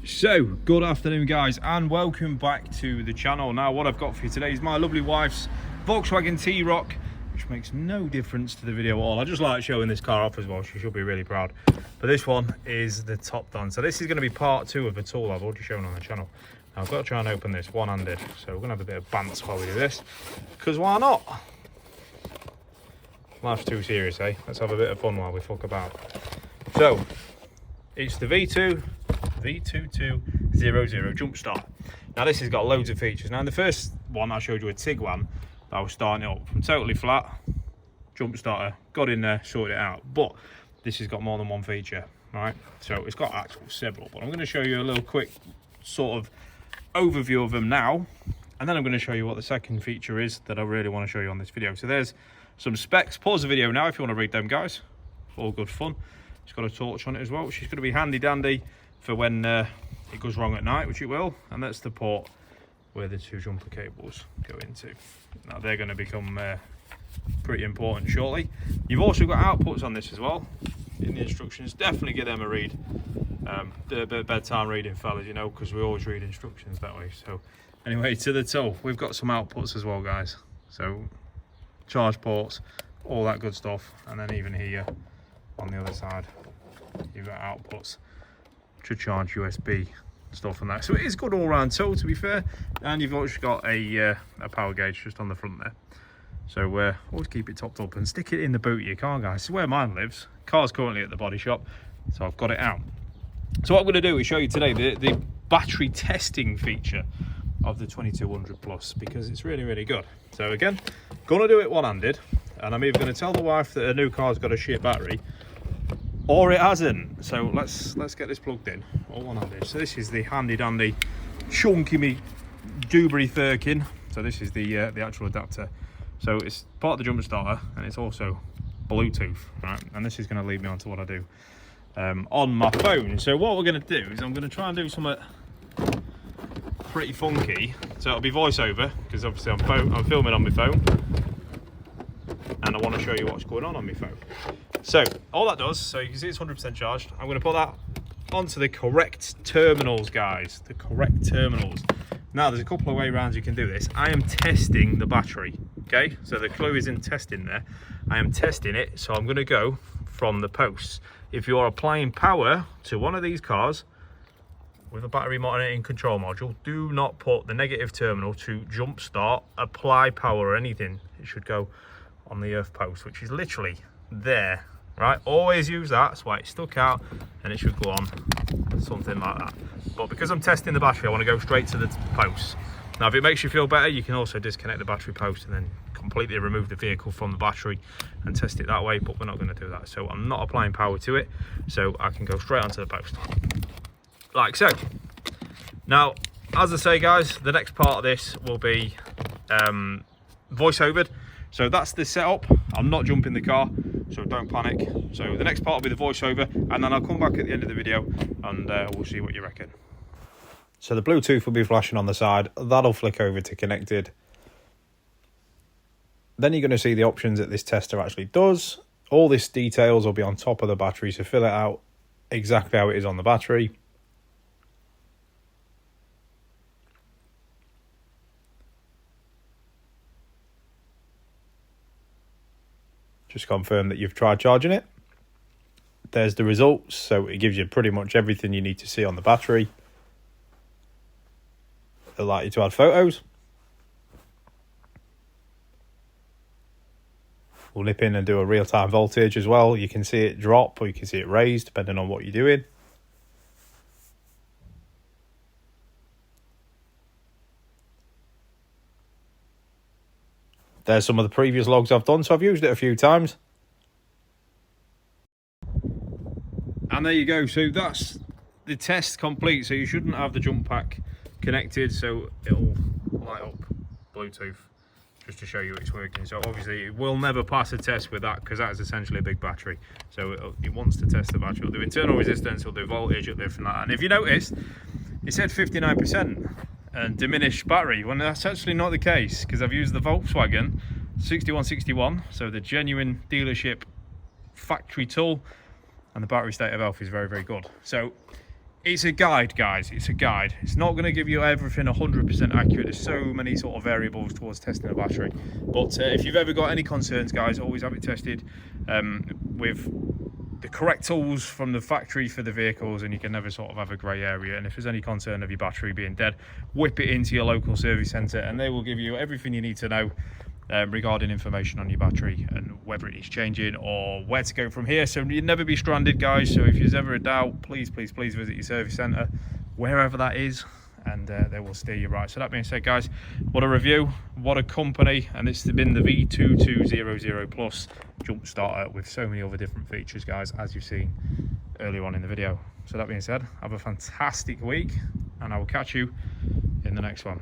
So, good afternoon guys and welcome back to the channel. Now what I've got for you today is my lovely wife's Volkswagen T-Roc, which makes no difference to the video at all. I just like showing this car off as well, she should be really proud. But this one is the top done. So this is going to be part 2 of a tool I've already shown on the channel. Now I've got to try and open this one-handed, so we're going to have a bit of bants while we do this, because why not? Life's too serious, eh? Let's have a bit of fun while we fuck about. So, it's the V2200 jump start. Now this has got loads of features. Now in the first one I showed you a Tiguan that I was starting it up from totally flat, jump starter, got in there, sorted it out. But this has got more than one feature, right? So it's got actual several, but I'm going to show you a little quick sort of overview of them now, and then I'm going to show you what the second feature is that I really want to show you on this video. So there's some specs. Pause the video now if you want to read them, guys. All good fun. It's got a torch on it as well, which is going to be handy dandy for when it goes wrong at night, which it will. And that's the port where the two jumper cables go into. Now they're going to become pretty important shortly. You've also got outputs on this as well in the instructions. Definitely give them a read. Do a bit of bedtime reading, fellas, you know, because we always read instructions that way. So anyway, to the tool, we've got some outputs as well, guys. So charge ports, all that good stuff. And then even here on the other side, you've got outputs to charge USB stuff and that. So it is good all round tool, to be fair. And you've also got a power gauge just on the front there. So always keep it topped up and stick it in the boot of your car, guys. This is where mine lives. Car's currently at the body shop, so I've got it out. So what I'm going to do is show you today the battery testing feature of the 2200 Plus, because it's really, really good. So again, going to do it one-handed, and I'm either going to tell the wife that her new car's got a shit battery, or it hasn't. So let's get this plugged in, all one-handed. So this is the handy dandy chunky me Dewberry Firkin. So this is the actual adapter. So it's part of the jumper starter, and it's also Bluetooth, right? And this is going to lead me on to what I do on my phone. So what we're going to do is I'm going to try and do something pretty funky. So it'll be voiceover, because obviously I'm filming on my phone, and I want to show you what's going on my phone. So all that does, so you can see it's 100% charged. I'm going to put that onto the correct terminals, guys. The correct terminals. Now there's a couple of way around you can do this. I am testing the battery, okay? So the clue is in testing there. I am testing it, so I'm going to go from the posts. If you're applying power to one of these cars with a battery modulating control module, do not put the negative terminal to jump start, apply power or anything. It should go on the earth post, which is literally there, right? Always use that. That's why it's stuck out, and it should go on something like that. But because I'm testing the battery, I want to go straight to the posts. Now if it makes you feel better, you can also disconnect the battery post and then completely remove the vehicle from the battery and test it that way, but we're not going to do that. So I'm not applying power to it, so I can go straight onto the post like so. Now as I say, guys, the next part of this will be voiceovered. So that's the setup. I'm not jumping the car, so don't panic. So the next part will be the voiceover, and then I'll come back at the end of the video and we'll see what you reckon. So the Bluetooth will be flashing on the side. That'll flick over to connected. Then you're going to see the options that this tester actually does. All this details will be on top of the battery, so fill it out exactly how it is on the battery. Just confirm that you've tried charging it. There's the results, so it gives you pretty much everything you need to see on the battery. They'll like you to add photos. We'll nip in and do a real-time voltage as well. You can see it drop or you can see it raise depending on what you're doing. There's some of the previous logs I've done, so I've used it a few times. And there you go, so that's the test complete. So you shouldn't have the jump pack connected, so it'll light up Bluetooth just to show you it's working. So obviously it will never pass a test with that, because that is essentially a big battery. So it wants to test the battery. It'll do internal resistance, it'll do voltage, it'll do from that. And if you notice, it said 59% and diminished battery, when that's actually not the case, because I've used the Volkswagen 6161, so the genuine dealership factory tool, and the battery state of health is very, very good. So It's a guide, guys. It's a guide. It's not going to give you everything 100% accurate. There's so many sort of variables towards testing a battery. But if you've ever got any concerns, guys, always have it tested with the correct tools from the factory for the vehicles, and you can never sort of have a grey area. And if there's any concern of your battery being dead, whip it into your local service centre, and they will give you everything you need to know regarding information on your battery and whether it needs changing or where to go from here. So you'll never be stranded, guys. So if there's ever a doubt, please visit your service centre, wherever that is, and they will steer you right. So that being said, guys, what a review, what a company. And it's been the V2200 Plus jump starter with so many other different features, guys, as you've seen earlier on in the video. So that being said, have a fantastic week, and I will catch you in the next one.